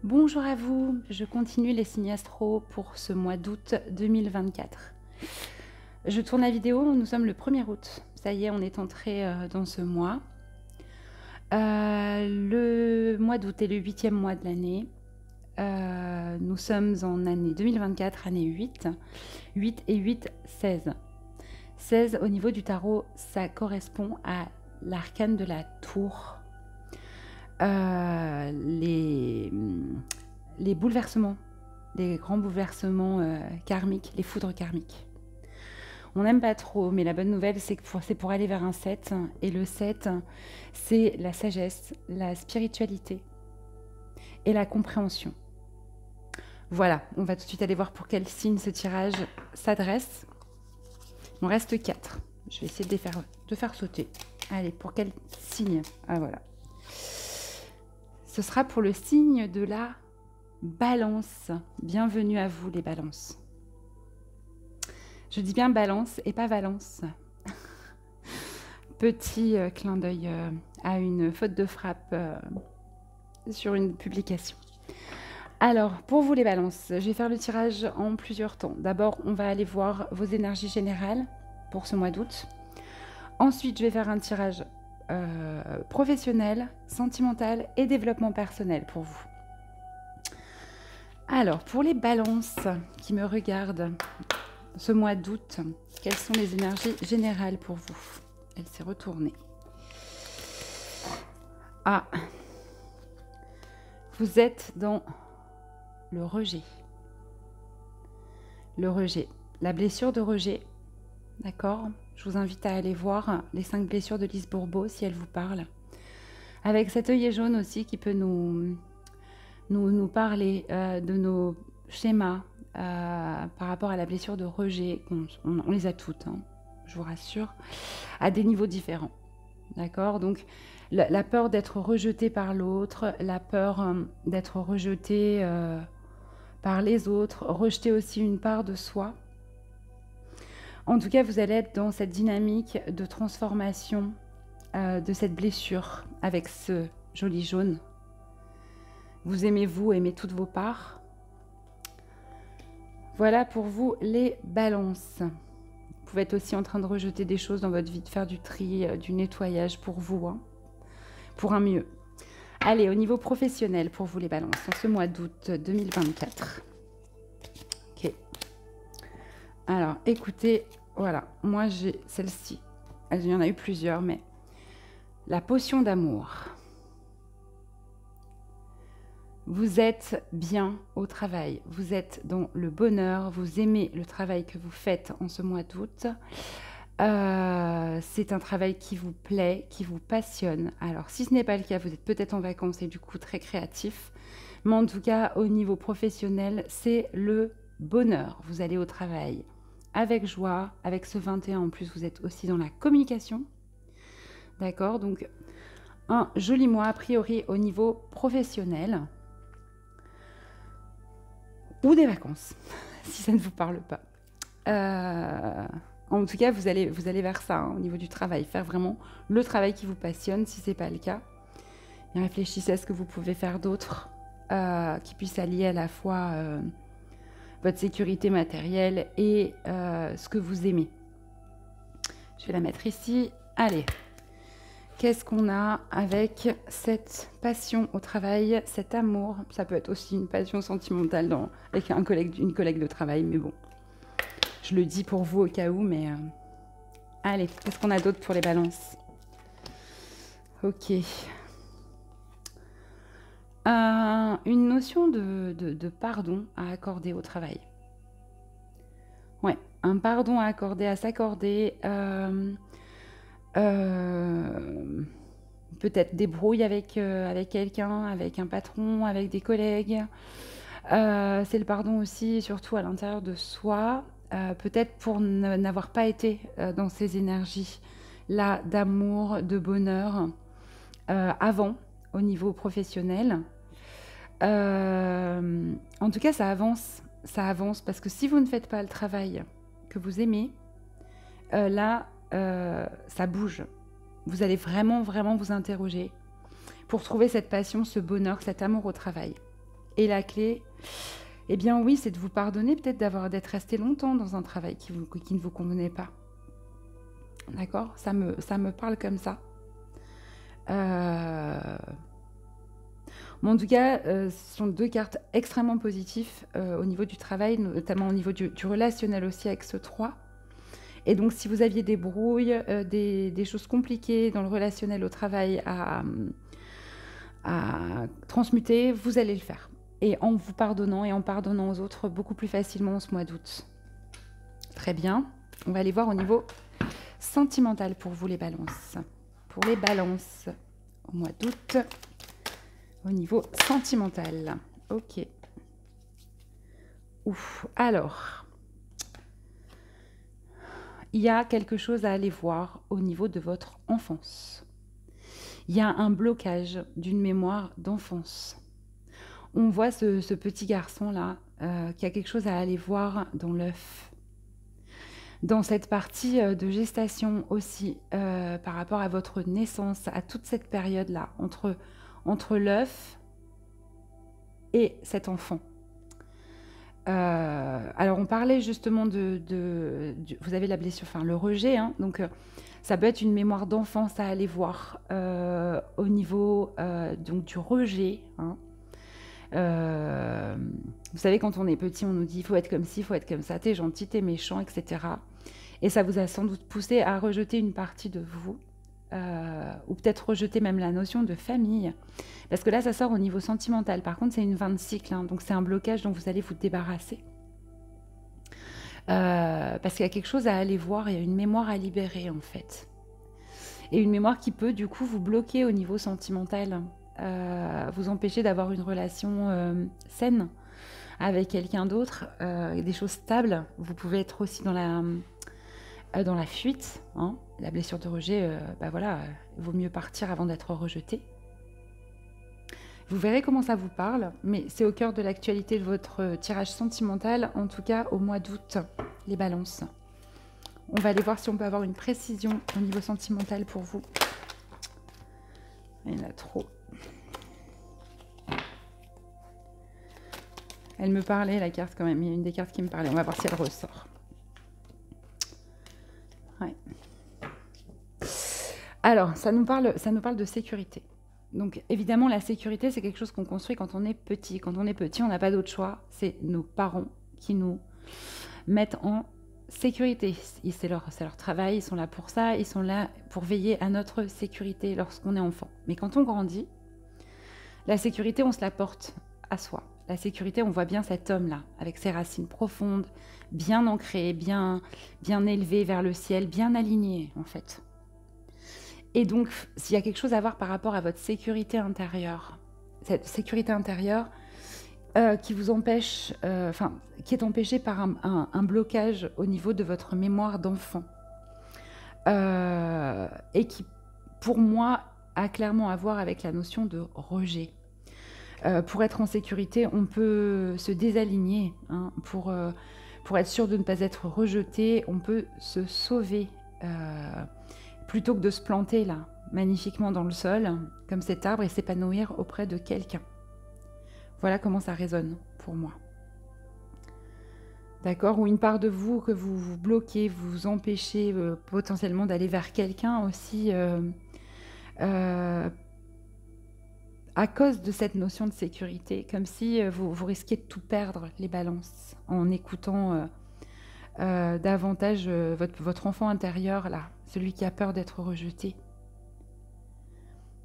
Bonjour à vous, je continue les signes astro pour ce mois d'août 2024. Je tourne la vidéo, nous sommes le 1er août. Ça y est, on est entré dans ce mois. Le mois d'août est le 8e mois de l'année. Nous sommes en année 2024, année 8. 8 et 8, 16. 16 au niveau du tarot, ça correspond à l'arcane de la tour. Les bouleversements, les grands bouleversements karmiques, les foudres karmiques. On n'aime pas trop, mais la bonne nouvelle, c'est que c'est pour aller vers un 7. Et le 7, c'est la sagesse, la spiritualité et la compréhension. Voilà, on va tout de suite aller voir pour quel signe ce tirage s'adresse. Il me reste 4. Je vais essayer de faire sauter. Allez, pour quel signe? Ah voilà. Ce sera pour le signe de la Balance. Bienvenue à vous les balances. Je dis bien balance et pas valence. Petit clin d'œil à une faute de frappe sur une publication. Alors, pour vous les balances, je vais faire le tirage en plusieurs temps. D'abord, on va aller voir vos énergies générales pour ce mois d'août. Ensuite, je vais faire un tirage professionnel, sentimental et développement personnel pour vous. Alors, pour les balances qui me regardent ce mois d'août, quelles sont les énergies générales pour vous? Elle s'est retournée. Ah, vous êtes dans le rejet. Le rejet, la blessure de rejet, d'accord? Je vous invite à aller voir les 5 blessures de Lise Bourbeau si elle vous parle. Avec cet œillet jaune aussi qui peut nous parler de nos schémas par rapport à la blessure de rejet. On les a toutes, hein, je vous rassure, à des niveaux différents. D'accord? Donc, la peur d'être rejeté par l'autre, la peur d'être rejeté par les autres, rejeter aussi une part de soi. En tout cas, vous allez être dans cette dynamique de transformation de cette blessure avec ce joli jaune. Vous aimez vous, aimez toutes vos parts. Voilà pour vous les balances. Vous pouvez être aussi en train de rejeter des choses dans votre vie, de faire du tri, du nettoyage pour vous, hein, pour un mieux. Allez, au niveau professionnel pour vous les balances, en ce mois d'août 2024. Ok. Alors, écoutez, voilà, moi j'ai celle-ci. Il y en a eu plusieurs, mais la potion d'amour. Vous êtes bien au travail, vous êtes dans le bonheur, vous aimez le travail que vous faites en ce mois d'août. C'est un travail qui vous plaît, qui vous passionne. Alors, si ce n'est pas le cas, vous êtes peut-être en vacances et du coup très créatif. Mais en tout cas, au niveau professionnel, c'est le bonheur. Vous allez au travail avec joie. Avec ce 21, en plus, vous êtes aussi dans la communication. D'accord? Donc, un joli mois, a priori, au niveau professionnel. Ou des vacances, si ça ne vous parle pas. En tout cas, vous allez vers ça, hein, au niveau du travail. Faire vraiment le travail qui vous passionne, si ce n'est pas le cas. Et réfléchissez à ce que vous pouvez faire d'autre qui puisse allier à la fois votre sécurité matérielle et ce que vous aimez. Je vais la mettre ici. Allez. Qu'est-ce qu'on a avec cette passion au travail, cet amour? Ça peut être aussi une passion sentimentale avec une collègue de travail, mais bon. Je le dis pour vous au cas où, mais... Allez, qu'est-ce qu'on a d'autre pour les balances? Ok. Une notion de pardon à accorder au travail. Ouais, un pardon à accorder, à s'accorder... peut-être des brouilles avec quelqu'un, avec un patron, avec des collègues. C'est le pardon aussi, surtout à l'intérieur de soi. Peut-être pour n'avoir pas été dans ces énergies-là d'amour, de bonheur avant, au niveau professionnel. En tout cas, ça avance parce que si vous ne faites pas le travail que vous aimez, là, ça bouge. Vous allez vraiment, vraiment vous interroger pour trouver cette passion, ce bonheur, cet amour au travail. Et la clé, eh bien oui, c'est de vous pardonner peut-être d'être resté longtemps dans un travail qui ne vous convenait pas. D'accord, ça me parle comme ça. Bon, en tout cas, ce sont deux cartes extrêmement positives au niveau du travail, notamment au niveau du relationnel aussi avec ce 3. Et donc, si vous aviez des brouilles, des choses compliquées dans le relationnel au travail à transmuter, vous allez le faire. Et en vous pardonnant et en pardonnant aux autres beaucoup plus facilement en ce mois d'août. Très bien. On va aller voir au niveau sentimental pour vous les balances. Pour les balances au mois d'août, au niveau sentimental. Ok. Ouf. Alors, il y a quelque chose à aller voir au niveau de votre enfance. Il y a un blocage d'une mémoire d'enfance. On voit ce petit garçon-là qui a quelque chose à aller voir dans l'œuf. Dans cette partie de gestation aussi, par rapport à votre naissance, à toute cette période-là, entre l'œuf et cet enfant. Alors, on parlait justement vous avez la blessure, enfin le rejet, hein, donc ça peut être une mémoire d'enfance à aller voir au niveau donc du rejet. Hein. Vous savez, quand on est petit, on nous dit il faut être comme ci, il faut être comme ça, t'es gentil, t'es méchant, etc. Et ça vous a sans doute poussé à rejeter une partie de vous, ou peut-être rejeter même la notion de famille. Parce que là, ça sort au niveau sentimental. Par contre, c'est une fin de cycle, hein, donc c'est un blocage dont vous allez vous débarrasser. Parce qu'il y a quelque chose à aller voir, il y a une mémoire à libérer, en fait. Et une mémoire qui peut, du coup, vous bloquer au niveau sentimental, vous empêcher d'avoir une relation saine avec quelqu'un d'autre, des choses stables. Vous pouvez être aussi dans la fuite, hein. La blessure de rejet, bah voilà, il vaut mieux partir avant d'être rejeté. Vous verrez comment ça vous parle, mais c'est au cœur de l'actualité de votre tirage sentimental, en tout cas au mois d'août, les balances. On va aller voir si on peut avoir une précision au niveau sentimental pour vous. Il y en a trop. Elle me parlait, la carte, quand même. Il y a une des cartes qui me parlait. On va voir si elle ressort. Ouais. Alors, ça nous parle de sécurité. Donc, évidemment, la sécurité, c'est quelque chose qu'on construit quand on est petit. Quand on est petit, on n'a pas d'autre choix. C'est nos parents qui nous mettent en sécurité. C'est leur travail, ils sont là pour ça. Ils sont là pour veiller à notre sécurité lorsqu'on est enfant. Mais quand on grandit, la sécurité, on se la porte à soi. La sécurité, on voit bien cet homme-là, avec ses racines profondes, bien ancrées, bien élevées vers le ciel, bien alignées, en fait. Et donc, s'il y a quelque chose à voir par rapport à votre sécurité intérieure, cette sécurité intérieure qui vous empêche, qui est empêchée par un blocage au niveau de votre mémoire d'enfant, et qui, pour moi, a clairement à voir avec la notion de rejet. Pour être en sécurité, on peut se désaligner, hein, pour être sûr de ne pas être rejeté, on peut se sauver plutôt que de se planter là, magnifiquement dans le sol, comme cet arbre, et s'épanouir auprès de quelqu'un. Voilà comment ça résonne pour moi. D'accord? Ou une part de vous que vous vous bloquez, vous empêchez potentiellement d'aller vers quelqu'un aussi, à cause de cette notion de sécurité, comme si vous risquiez de tout perdre, les balances, en écoutant davantage votre enfant intérieur, là, celui qui a peur d'être rejeté.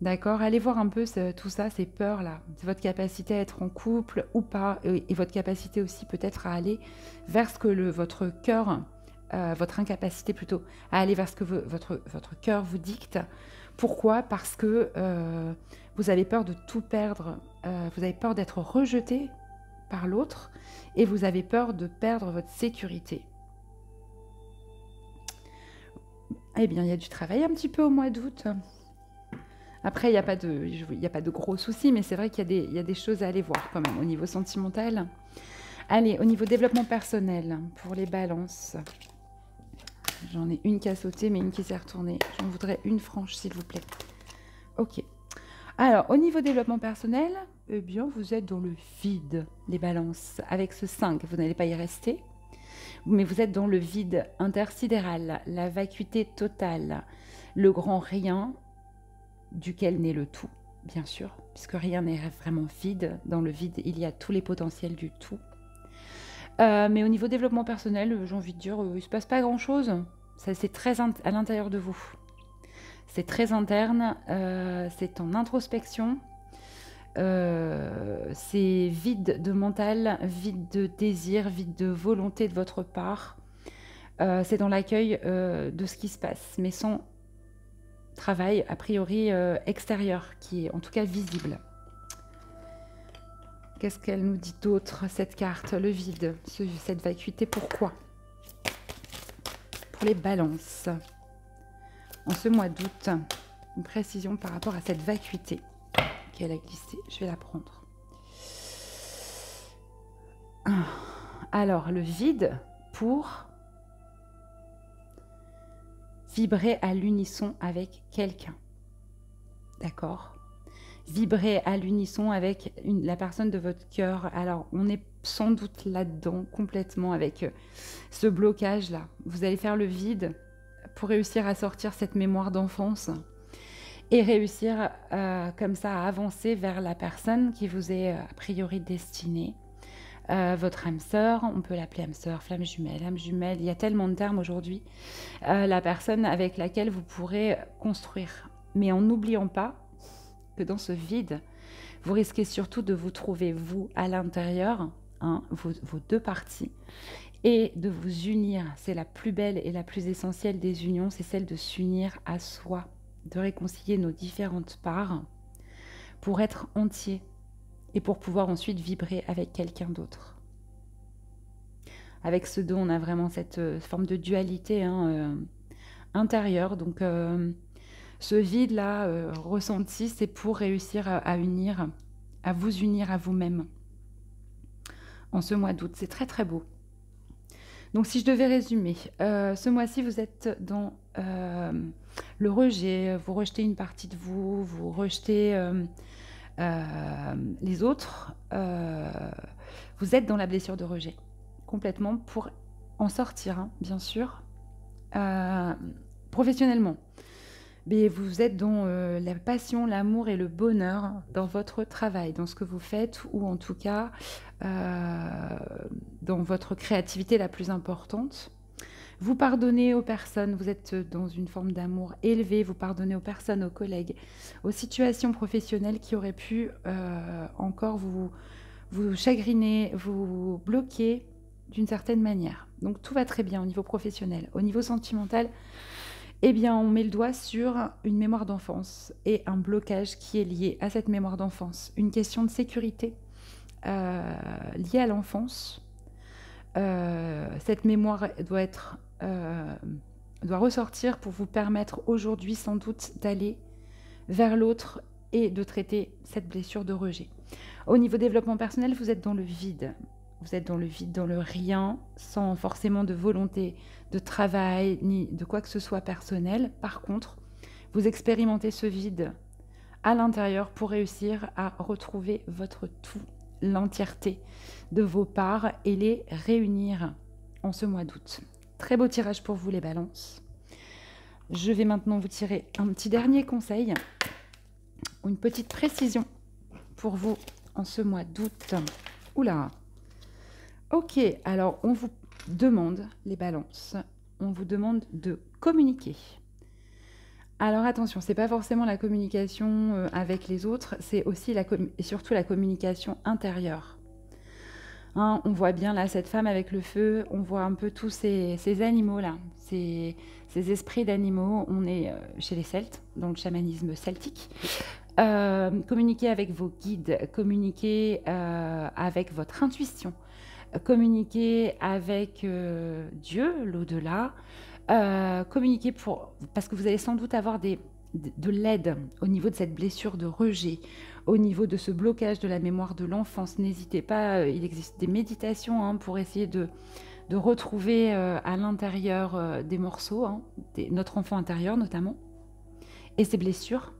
D'accord? Allez voir un peu tout ça, ces peurs-là. C'est votre capacité à être en couple ou pas, et votre capacité aussi peut-être à aller vers ce que votre cœur, votre incapacité plutôt, à aller vers ce que votre cœur vous dicte. Pourquoi? Parce que vous avez peur de tout perdre, vous avez peur d'être rejeté par l'autre, et vous avez peur de perdre votre sécurité. Eh bien, il y a du travail un petit peu au mois d'août. Après, il n'y a pas de gros soucis, mais c'est vrai qu'il y a des choses à aller voir quand même au niveau sentimental. Allez, au niveau développement personnel, pour les balances. J'en ai une qui a sauté, mais une qui s'est retournée. J'en voudrais une franche, s'il vous plaît. Ok. Alors, au niveau développement personnel, eh bien, vous êtes dans le vide, les balances. Avec ce 5, vous n'allez pas y rester, mais vous êtes dans le vide intersidéral, la vacuité totale, le grand rien duquel naît le tout, bien sûr, puisque rien n'est vraiment vide. Dans le vide, il y a tous les potentiels du tout. Mais au niveau développement personnel, j'ai envie de dire, il ne se passe pas grand-chose. C'est très à l'intérieur de vous. C'est très interne, c'est en introspection. C'est vide de mental, vide de désir, vide de volonté de votre part. C'est dans l'accueil de ce qui se passe, mais sans travail a priori extérieur, qui est en tout cas visible. Qu'est-ce qu'elle nous dit d'autre, cette carte? Le vide, cette vacuité, pourquoi? Pour les balances. En ce mois d'août, une précision par rapport à cette vacuité qu'elle a glissée. Je vais la prendre. Alors, le vide pour vibrer à l'unisson avec quelqu'un. D'accord? Vibrer à l'unisson avec la personne de votre cœur. Alors, on est sans doute là-dedans, complètement, avec ce blocage-là. Vous allez faire le vide pour réussir à sortir cette mémoire d'enfance et réussir comme ça à avancer vers la personne qui vous est a priori destinée. Votre âme sœur, on peut l'appeler âme sœur, flamme jumelle, il y a tellement de termes aujourd'hui. La personne avec laquelle vous pourrez construire. Mais en n'oubliant pas que dans ce vide, vous risquez surtout de vous trouver, vous, à l'intérieur, hein, vos deux parties, et de vous unir. C'est la plus belle et la plus essentielle des unions, c'est celle de s'unir à soi, de réconcilier nos différentes parts pour être entier et pour pouvoir ensuite vibrer avec quelqu'un d'autre. Avec ce don, on a vraiment cette forme de dualité intérieure. Donc, ce vide-là ressenti, c'est pour réussir à vous unir à vous-même en ce mois d'août. C'est très très beau. Donc si je devais résumer, ce mois-ci vous êtes dans le rejet, vous rejetez une partie de vous, vous rejetez les autres, vous êtes dans la blessure de rejet, complètement, pour en sortir, hein, bien sûr, professionnellement. Mais vous êtes dans la passion, l'amour et le bonheur dans votre travail, dans ce que vous faites, ou en tout cas dans votre créativité la plus importante. Vous pardonnez aux personnes, vous êtes dans une forme d'amour élevé, vous pardonnez aux personnes, aux collègues, aux situations professionnelles qui auraient pu encore vous chagriner, vous bloquer d'une certaine manière. Donc tout va très bien au niveau professionnel. Au niveau sentimental, eh bien, on met le doigt sur une mémoire d'enfance et un blocage qui est lié à cette mémoire d'enfance. Une question de sécurité liée à l'enfance. Cette mémoire doit ressortir pour vous permettre aujourd'hui sans doute d'aller vers l'autre et de traiter cette blessure de rejet. Au niveau développement personnel, vous êtes dans le vide. Vous êtes dans le vide, dans le rien, sans forcément de volonté de travail, ni de quoi que ce soit personnel. Par contre, vous expérimentez ce vide à l'intérieur pour réussir à retrouver votre tout, l'entièreté de vos parts et les réunir en ce mois d'août. Très beau tirage pour vous les balances. Je vais maintenant vous tirer un petit dernier conseil, ou une petite précision pour vous en ce mois d'août. Oula! Ok, alors on vous demande, les balances, on vous demande de communiquer. Alors attention, c'est pas forcément la communication avec les autres, c'est aussi et surtout la communication intérieure. Hein, on voit bien là cette femme avec le feu, on voit un peu tous ces animaux-là, ces esprits d'animaux. On est chez les Celtes, dans le chamanisme celtique. Communiquez avec vos guides, communiquez avec votre intuition. Communiquer avec Dieu, l'au-delà, communiquer parce que vous allez sans doute avoir de l'aide au niveau de cette blessure de rejet, au niveau de ce blocage de la mémoire de l'enfance. N'hésitez pas, il existe des méditations pour essayer de retrouver à l'intérieur des morceaux, notre enfant intérieur notamment, et ses blessures.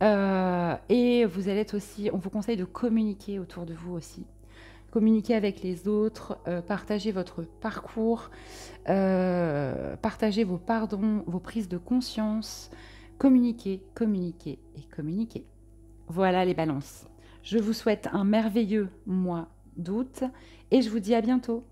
Et vous allez être aussi, on vous conseille de communiquer autour de vous aussi. Communiquer avec les autres, partager votre parcours, partager vos pardons, vos prises de conscience. Communiquer, communiquer et communiquer. Voilà les balances. Je vous souhaite un merveilleux mois d'août et je vous dis à bientôt.